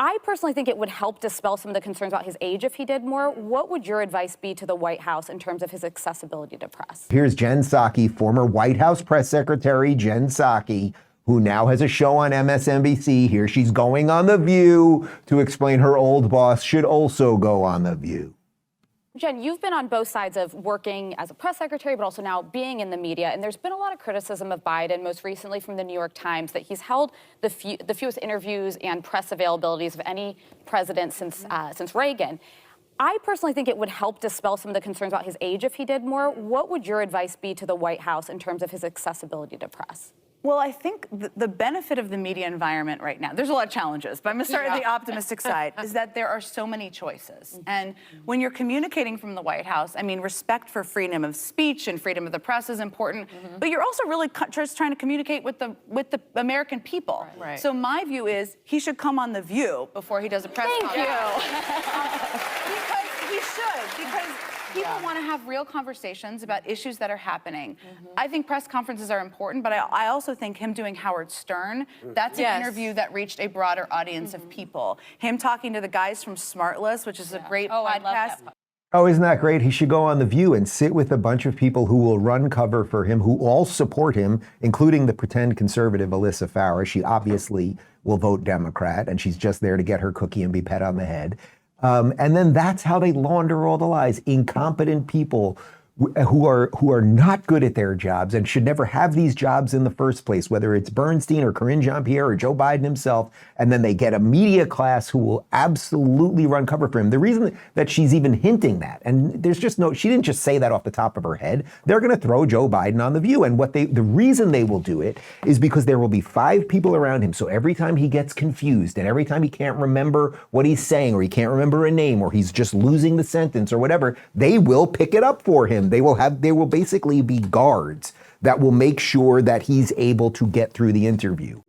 I personally think it would help dispel some of the concerns about his age if he did more. What would your advice be to the White House in terms of his accessibility to press? Here's Jen Psaki, former White House press secretary Jen Psaki, who now has a show on MSNBC. Here she's going on The View to explain her old boss should also go on The View. Jen, you've been on both sides of working as a press secretary, but also now being in the media. And there's been a lot of criticism of Biden, most recently from the New York Times, that he's held the fewest interviews and press availabilities of any president since Reagan. I personally think it would help dispel some of the concerns about his age if he did more. What would your advice be to the White House in terms of his accessibility to press? Well, I think the benefit of the media environment right now, there's a lot of challenges, but I'm going to start at the optimistic side, is that there are so many choices. And when you're communicating from the White House, I mean, respect for freedom of speech and freedom of the press is important, but you're also really just trying to communicate with the American people. Right. So my view is he should come on The View before he does a press conference. Because he should, because people want to have real conversations about issues that are happening. I think press conferences are important, but I also think him doing Howard Stern, that's an interview that reached a broader audience of people. Him talking to the guys from Smartless, which is a great podcast. I love that. Oh, isn't that great? He should go on The View and sit with a bunch of people who will run cover for him, who all support him, including the pretend conservative Alyssa Farah. She obviously will vote Democrat, and she's just there to get her cookie and be pat on the head. And then that's how they launder all the lies. Incompetent people who are not good at their jobs and should never have these jobs in the first place, whether it's Bernstein or Karine Jean-Pierre or Joe Biden himself, and then they get a media class who will absolutely run cover for him. The reason that she's even hinting that, and there's just no, she didn't just say that off the top of her head, they're going to throw Joe Biden on The View. And the reason they will do it is because there will be 5 people around him. So every time he gets confused and every time he can't remember what he's saying, or he can't remember a name, or he's just losing the sentence or whatever, they will pick it up for him. They will basically be guards that will make sure that he's able to get through the interview.